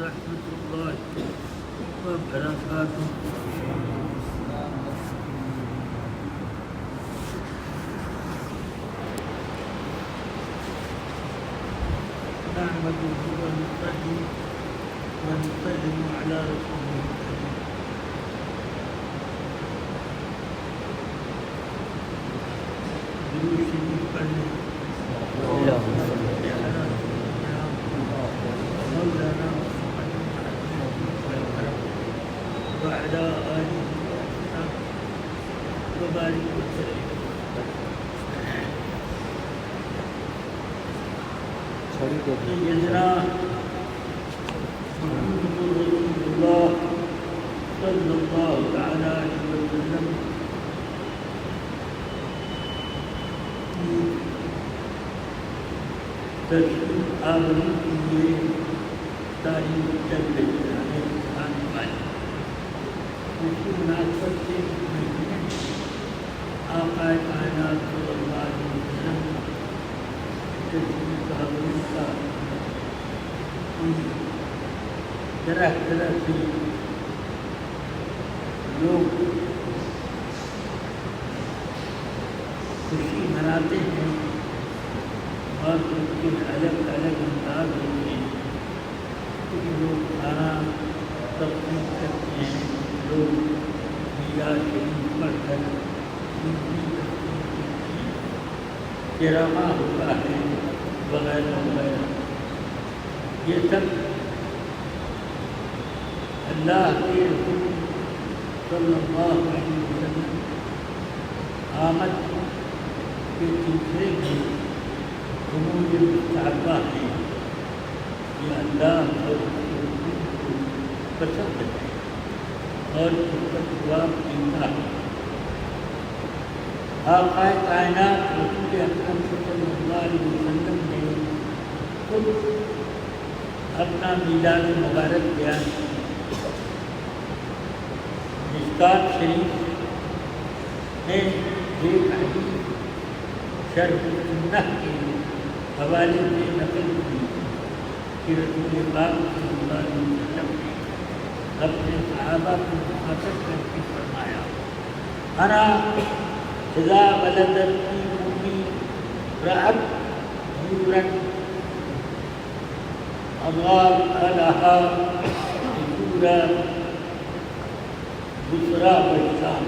ورحمة الله وبركاته. نحمده ونصلي ونسلم على رسوله الكريم. درود شریف پڑھنے مولانا وعلى آله وبارك وسلم. سيدنا محمد رسول الله صلى الله تعالى عليه وسلم تشریف آوری کے لیے تاریخ چل رہی ہے آنے والی. اسی مناسبت سے آقا کائنات صلی اللہ علیہ وسلم تشریف آوری کا طرح طرح سے لوگ خوشی مناتے ہیں اور اس کے الگ الگ انداز ہوتے ہیں. کچھ لوگ کھانا تقسیم کرتے ہیں، لوگ میلاد شریف پڑھ کر ڈرامہ ہوتا ہے وغیرہ وغیرہ. یہ سب اللہ کے رسول صلی اللہ علیہ وسلم آمد کے سلسلے میں امور مستحبہ ہیں. یہ اللہ اور رسول کو پسند ہے اور اس کا جواب دیتا ہے. آقا کائنات رسول اکرم صلی اللہ علیہ وسلم نے خود اپنا میلاد مبارک بیان کیا. مشکات شریف نے ایک حدیث شرح السنہ کے حوالے سے نقل کی کہ رسول پاک صلی اللہ علیہ وسلم نے اپنے صحابہ کو مخاطب کر کے فرمایا: انا اذا ولدت فی امي رأت نورا اضاء لها بشورى بشرى والشام.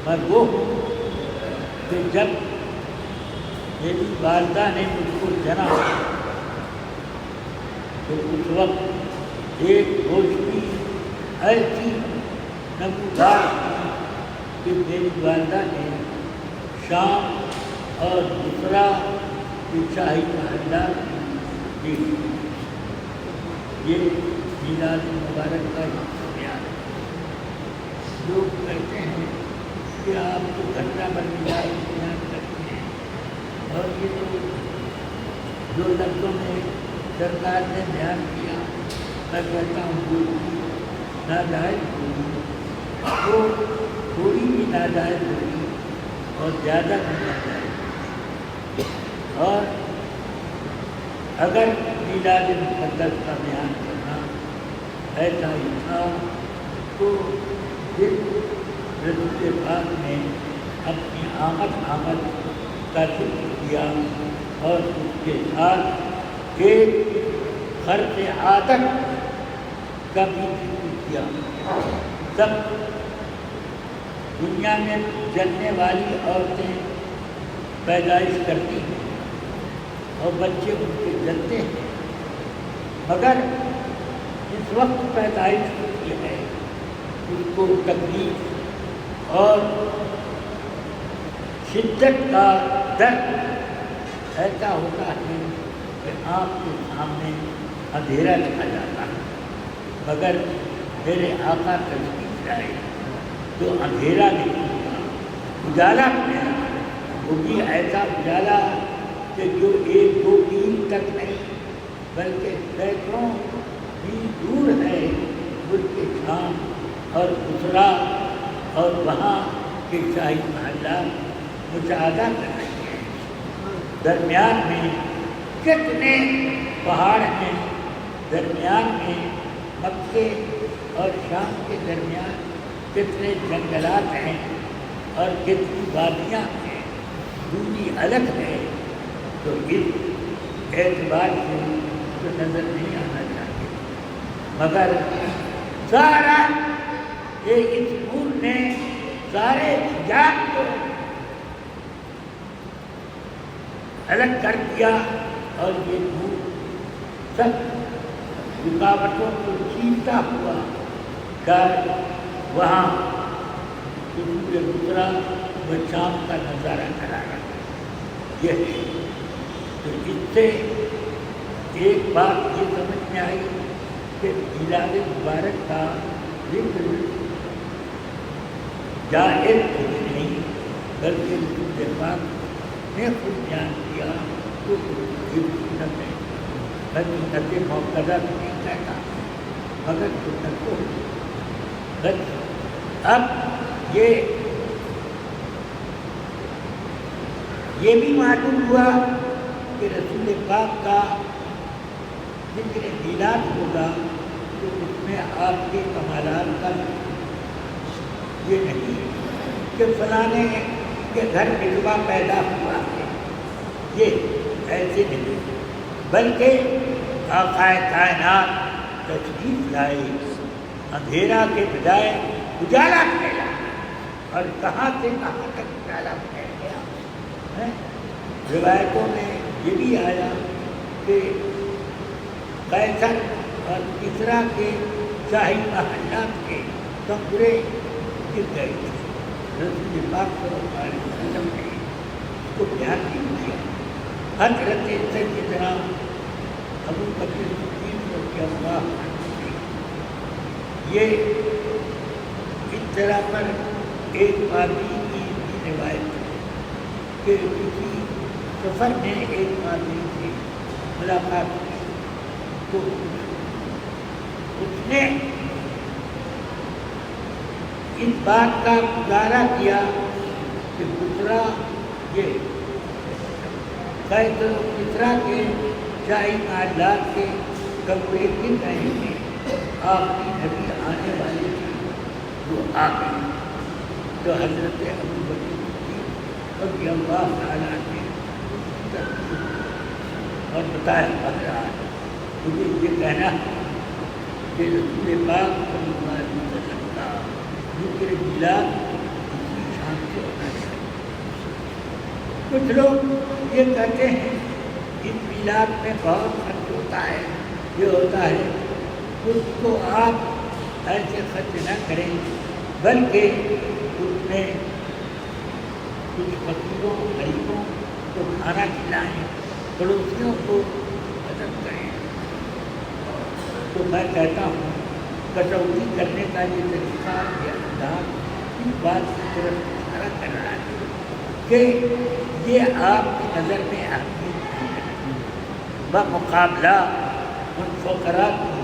میں وہ ہوں کہ جب میری والدہ نے مجھ کو جنا تو اس وقت ایک روشنی ایسی نمودار تھی کہ میری والدہ نے شام اور بصرہ کے شاہی محلات کی دیکھی. یہ میلاد مبارک کا بیان ہے. لوگ کہتے ہیں کہ آپ تو گھنٹہ بھر میلاد بیان کرتے ہیں، اور یہ تو جو لفظوں میں سرکار نے بیان کیا میں کہتا ہوں کوئی ناجائز ہوگی، وہ تھوڑی بھی ناجائز ہوگی اور زیادہ بھی ناجائز. اور اگر میلاد مقدس کا بیان کرنا ایسا ہی تھا تو پھر رسول پاک نے اپنی آمد کا ذکر کیا اور اس کے ساتھ ایک خرق عادت کا بھی ذکر کیا. سب دنیا میں جلنے والی عورتیں پیدائش کرتی ہیں اور بچے ان کے جلتے ہیں، مگر اس وقت پیدائش ہوتی ہے اس کو تکلیف اور شدت کا درد ایسا ہوتا ہے کہ آپ کے سامنے اندھیرا لکھا جاتا ہے، مگر میرے آقا تشریف لائے تو اندھیرا نہیں ہوگا، اجالا میرا وہ بھی ایسا اجالا کہ جو ایک دو میل تک نہیں بلکہ سینکڑوں میل دور ہے. ملک شام اور بصرہ اور وہاں کے شاہی محلات مشاہدہ کر رہے ہیں. درمیان میں کتنے پہاڑ ہیں، درمیان میں مکے اور شام کے درمیان کتنے جنگلات ہیں اور کتنی وادیاں ہیں، دوری الگ ہے، تو اس اعتبار سے تو نظر نہیں آنا چاہتے، مگر سارا اس نور نے سارے حجاب کو الگ کر دیا، اور یہ نور سب رکاوٹوں کو چیرتا ہوا شاید وہاں سورج اترا و شام کا نظارہ کرا رہا ہے۔ یہ ہے تو اس سے ایک بات یہ سمجھ میں آئی کہ میلاد مبارک کا ذکر جائز کچھ نہیں، بلکہ رسول پاک نے خود بیان کیا تو یہ سنت ہے، میں سنت موقدہ تو نہیں کہتا مگر سنت کو بس۔ اب یہ بھی معلوم ہوا کہ رسول پاک کا ذکر میلاد ہوگا تو اس میں آپ کے کمالات کا یہ نہیں کہ فلانے کے گھر بلوا پیدا ہوا ہے، یہ ایسے نہیں، بلکہ آقا کائنات تشریف لائے، اندھیرا کے بجائے اجالا پھیلا، اور کہاں سے کہاں تک اجالا پھیل گیا۔ روایتوں میں یہ بھی آیا کہ قیصر اور کسریٰ کے شاہی محلات کے کمرے گر گئے تھے، رسول پاک صلی اللہ علیہ وسلم نے اس کو بیان نہیں کیا۔ حضرت سیدنا ابو بکر صدیق رضی اللہ عنہ یہ اس طرح پر ایک آدمی کی روایت ہے کہ کسی سفر میں ایک آدمی سے ملاقات کی تو اس نے اس بات کا گزارا کیا کہ کسریٰ یہ قیصر و کسریٰ کے شاہی محلات کے کمرے گر رہے ہیں، آخری نبی آنے والے تھے جو آ گئے۔ تو حضرت ابو بکر صدیق رضی اللہ تعالیٰ نے اور بتایا بہرحال مجھے یہ کہنا ہے کہ رسول پاک صلی اللہ علیہ وسلم کا ذکر میلاد اسی شان سے ہونا چاہیے۔ کچھ لوگ یہ کہتے ہیں اس میلاد میں بہت خرچ ہوتا ہے، یہ ہوتا ہے، اس کو آپ ایسے خرچ نہ کریں بلکہ اس میں کچھ فقیروں غریبوں کو کھانا کھلائیں، پڑوسیوں کو مدد کریں۔ تو میں کہتا ہوں کٹوتی کرنے کا یہ طریقہ یہ انداز اس بات کی طرف اشارہ کر رہا ہے کہ یہ آپ کی نظر میں اہمیت نہیں رکھتی بمقابلہ ان فقراء کی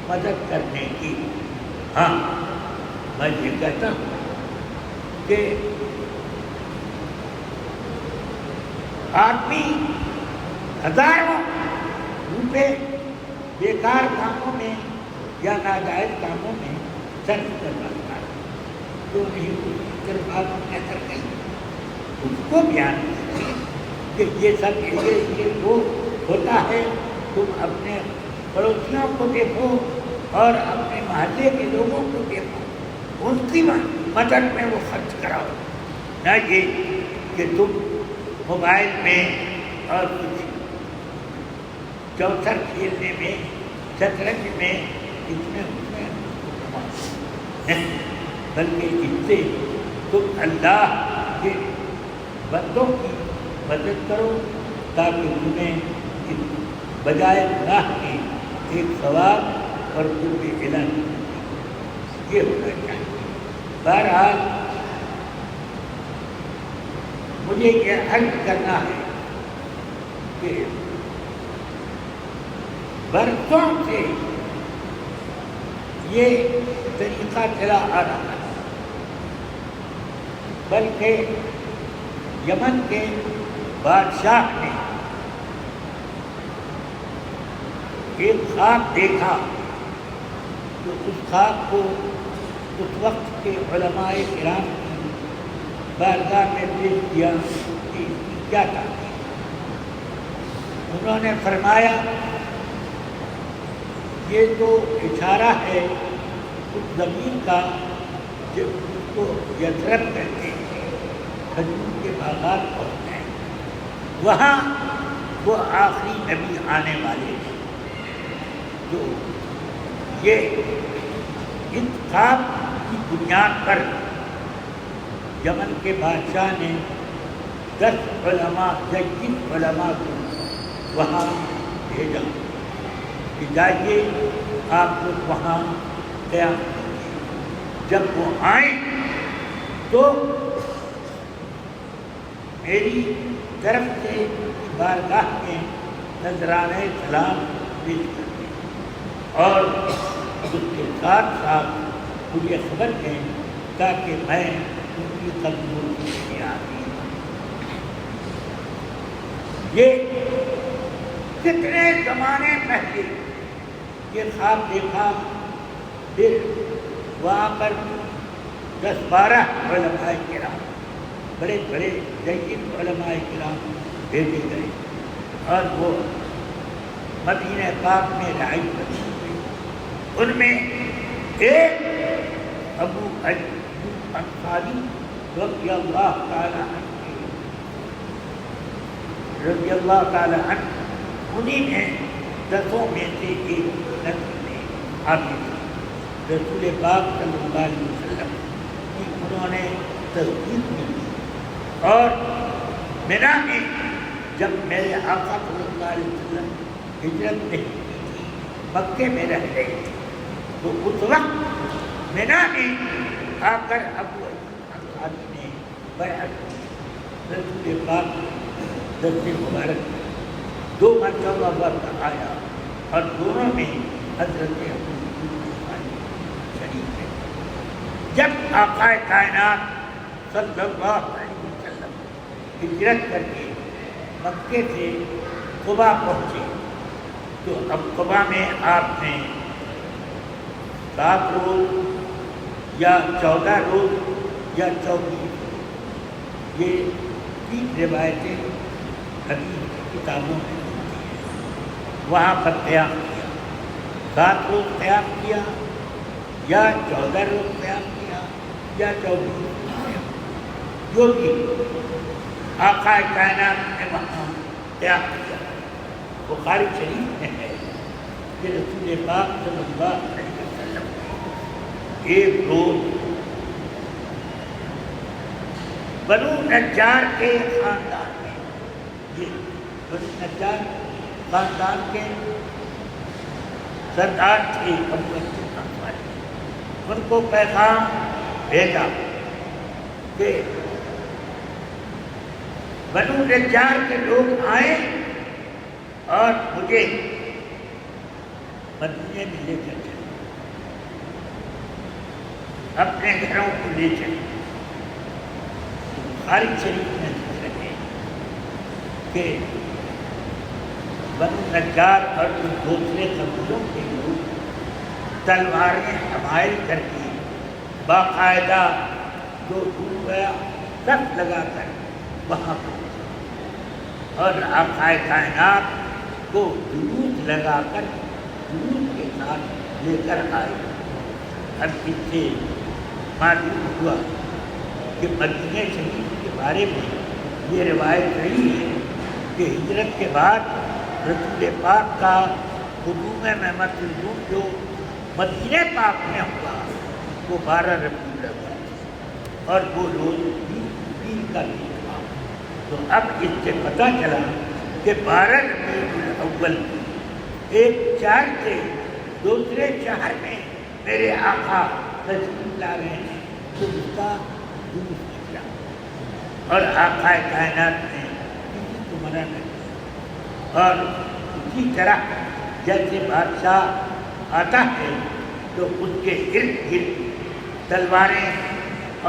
مدد کرنے کی۔ ہاں میں یہ کہتا ہوں کہ آدمی ہزاروں روپے بیکار کاموں میں یا ناجائز کاموں میں صرف کرواتا ہے، تو نہیں اس کی بات نظر گئی اس کو بیان کریں کہ یہ سب یہ وہ ہوتا ہے، تم اپنے پڑوسیوں کو دیکھو اور اپنے محلے کے لوگوں کو دیکھو، ان کی مدد میں وہ خرچ کراؤ، نہ یہ کہ تم موبائل میں اور کچھ چوتھر کھیلنے میں، شطرنج میں، اس میں بلکہ اس سے تم اللہ کے بندوں کی مدد کرو تاکہ تمہیں بجائے گناہ کے ایک ثواب اور قرب الہی یہ ہونا چاہیے۔ بہرحال مجھے یہ عرض کرنا ہے کہ برسوں سے یہ طریقہ چلا آ رہا ہے، بلکہ یمن کے بادشاہ نے ایک خواب دیکھا تو اس خواب کو اس وقت کے علماء کرام کی بارگاہ میں پیش کیا کہ اس کی کیا تعبیر۔ انہوں نے فرمایا یہ تو اشارہ ہے اس زمین کا جس کو یثرب کہتے ہیں، کھجور کے باغات پہنچتے ہیں، وہاں وہ آخری نبی آنے والے ہیں۔ تو یہ انتخاب کی بنیاد پر یمن کے بادشاہ نے 10 علماء جید علماء کو وہاں بھیجا کہ جائیے آپ لوگ وہاں قیام کیجیے۔ جب وہ آئیں تو میری طرف سے بارگاہ میں نذرانہ سلام پیش کرتے اور اس کے ساتھ ساتھ مجھے خبر دیں تاکہ میں ان کی قبول میں آتی۔ یہ کتنے زمانے پہلے یہ خواب دیکھا، پھر وہاں پر 10-12 علماء کرام، بڑے بڑے جید علماء کرام بھیجے گئے اور وہ مدینہ پاک میں رہائش پذیر ہوئے۔ ان میں ایک ابو ایوب انصاری رضی اللہ تعالی عنہ انہیں نے 10 میں سے ایک نسل میں حاضر رسول پاک صلی اللہ علیہ وسلم کی انہوں نے تصدیق کی، اور مینا میں جب میرے آقا صلی اللہ علیہ وسلم ہجرت نہیں کی تھی، مکے میں رہ گئے تھے، تو اس وقت مینا میں آ کر ابو ایوب انصاری نے بیعت کی۔ رسول پاک دست مبارک 2 مرتبہ وقت آیا اور دونوں میں حضرت ابو ایوب انصاری شریف ہے۔ جب آقا کائنات صلی اللہ علیہ وسلم ہجرت کر کے مکے سے قبا پہنچے تو اب قبا میں آپ نے 7 روز یا 14 روز یا 24 یہ 3 روایتیں حدیث کی کتابوں میں ملتی ہیں، وہاں پر قیام کیا، 7 روز قیام کیا یا 14 روز قیام کیا یا 24 روز قیام، جو بھی آقا کائنات نے وہاں قیام کیا۔ بخاری شریف میں ہے کہ رسول پاک صلی اللہ علیہ وسلم ایک روز بنو نجار کے خاندان میں، یہ بنو نجار خاندان کے سردار تھے ابو ایوب انصاری، ان کو پیغام بھیجا کہ بنو نجار کے لوگ آئیں اور مجھے مدینے میں لے کر چلیں، اپنے گھروں کو لے چلیں۔ بخاری شریف میں ذکر ہے کہ بنو نجار اور ان دوسرے قبیلوں کے لوگ تلواریں حمائل کر کے باقاعدہ جو ڈوب گیا صف لگا کر وہاں پہنچے اور آقا کائنات کو جلوس لگا کر جلوس کے ساتھ لے کر آئے۔ اب اس سے معلوم ہوا کہ مدینہ شریف کے بارے میں یہ روایت رہی ہے کہ ہجرت کے بعد رسول پاک کا قدوم محمد الجون جو مدینہ پاک میں ہوا وہ 12 ربیع الاول اور وہ روز پیر کا دن تھا۔ تو اب اس سے پتہ چلا کہ 12 ربیع الاول ایک شہر سے دوسرے شہر میں میرے آقا تشریف لا رہے ہیں تو اس کا جلوس نکلا اور آقا کائنات نے کسی کو منع نہ کیا۔ اور اسی طرح جیسے بادشاہ آتا ہے تو اس کے ارد گرد تلواریں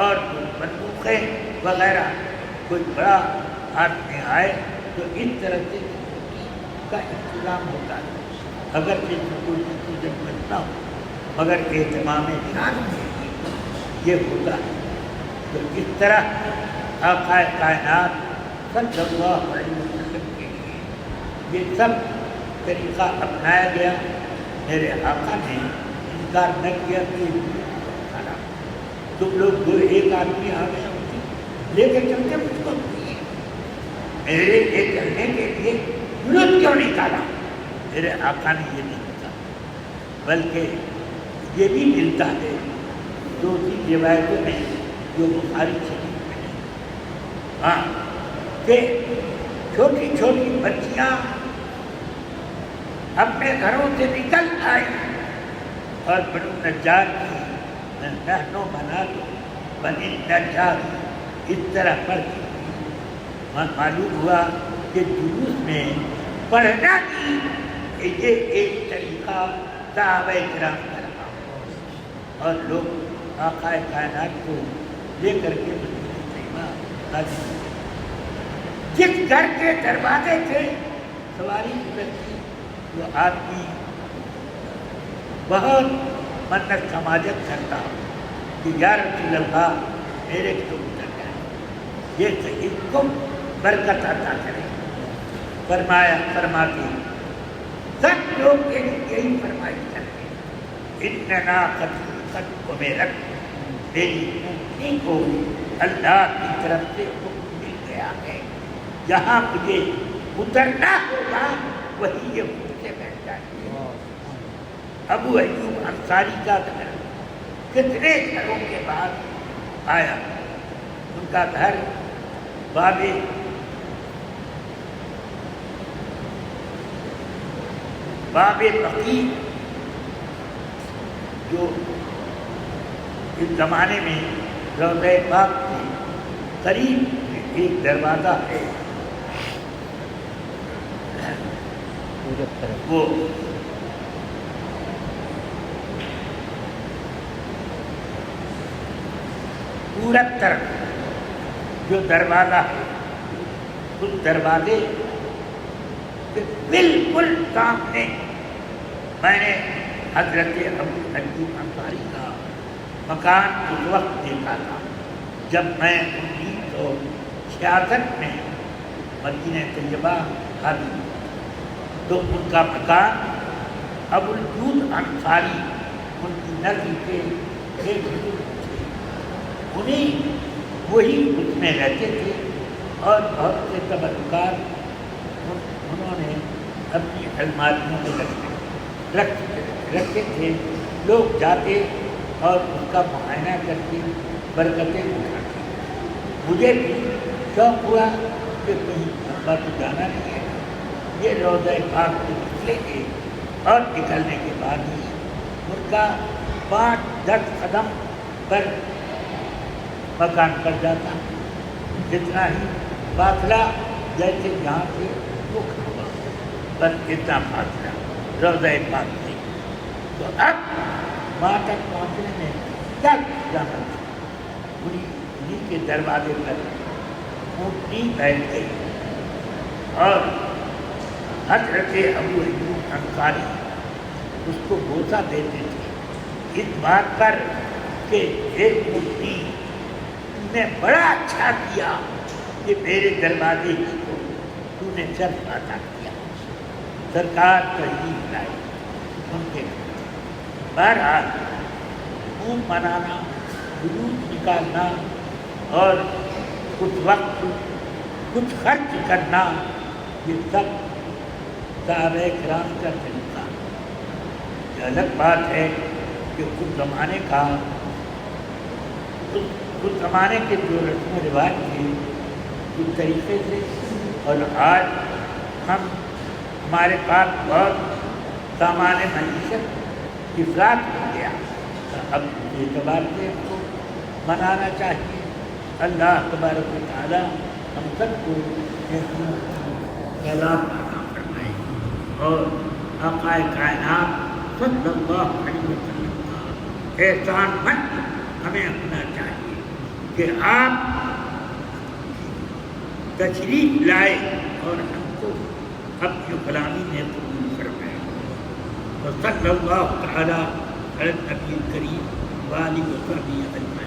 اور بندوقیں وغیرہ کوئی بڑا ہاتھ میں آئے تو اس طرح سے کا انتظام ہوتا ہے۔ اگر کوئی جب کرنا ہو مگر اہتمام شان یہ ہوتا ہے. تو اس طرح آقا کائنات صلی اللہ علیہ وسلم کے لیے یہ سب طریقہ اپنایا گیا. میرے آقا نے انکار نہ کیا کہ کھانا تم لوگ دو ایک آدمی آ گئے لے کے چلتے مجھ کو میرے لے چلنے کے لیے ضرورت کیوں نہیں کھانا. میرے آقا نے یہ نہیں کہا بلکہ یہ بھی ملتا ہے دوسری روایتوں میں جو بخاری شریف میں ہے ہاں کہ چھوٹی چھوٹی بچیاں اپنے گھروں سے نکل آئی اور بنو نجار کی رہنو بنا دو بنی نجار اس طرح پڑھ کے معلوم ہوا کہ جلوس میں پڑھنا کی یہ ایک طریقہ صحابہ کرام کا رہا اور لوگ آقا کائنات کو لے کر کے مدینہ طیبہ حاضر ہوئے. جس گھر کے دروازے سے سواری گزرتی وہ آدمی بہت منت سماجت کرتا کہ یا رسول اللہ میرے تو اتر جائے یہ اس کو برکت عطا کرے. فرماتے سب لوگ یہی فرمائش کرتے اننا قد امیرت میری امتی کو اللہ کی طرف سے حکم مل گیا ہے جہاں مجھے اترنا ہوگا وہی یہ مجھ سے بیٹھ جائے. ابو ایوب انصاری کا گھر کتنے گھروں کے بعد آیا. ان کا گھر باب بقی جو اس زمانے میں روضہ پاک کے قریب ایک دروازہ ہے وہ پورب طرف جو دروازہ ہے اس دروازے کے بالکل سامنے میں نے حضرت ابو ایوب انصاری کا مکان اس وقت دیکھا تھا جب میں 1966 میں مدینہ طیبہ حاضر ہوا. تو ان کا مکان ابو الجود انصاری ان کی نسل کے ایک بزرگ تھے. انہیں وہی اس میں رہتے تھے اور بہت سے تبرکات انہوں نے اپنی الماریوں میں رکھے تھے. لوگ جاتے اور اس کا معائنہ کر کے برکتیں اٹھاتے. مجھے بھی شوق ہوا کہ کہیں لمبا تو جانا نہیں ہے یہ روضہ پاک سے نکلیں گے اور نکلنے کے بعد ہی ان کا 5-10 قدم پر مکان پر جاتا جتنا ہی فاصلہ جیسے یہاں سے وہ کھڑا بس اتنا فاصلہ روضہ پاک سے. تو اب وہاں تک پہنچنے میں کیا جانا تھا. انہیں کے دروازے پر اونٹنی بیٹھ گئی اور حضرت ابو ایوب انصاری اس کو بوسہ دیتے تھے اس بات پر کہ ایک اونٹنی نے بڑا اچھا کیا کہ میرے دروازے ہی کو تو نے شرف عطا کیا. سرکار تشریف لائے ان کے بہرحال خون منانا جلوس نکالنا اور کچھ وقت کچھ خرچ کرنا یہ سب صحابہ کرام کا طریقہ. یہ الگ بات ہے کہ اس زمانے کے جو رسم و رواج تھے اس طریقے سے اور آج ہمارے پاس بہت سامان معیشت افراط ہو گیا. اب اس اعتبار سے ہم کو منانا چاہیے. اللہ تبارک و تعالیٰ ہم سب کو خیرات عطا فرمائے اور آقا کائنات صلی اللہ علیہ وسلم کا احسان مند ہمیں ہونا چاہیے کہ آپ تشریف لائے اور ہم کو اپنی غلامی میں قبول فرمائے. وصلی اللہ تعالی علی النبی الکریم وآلہ وصحبہ اجمعین.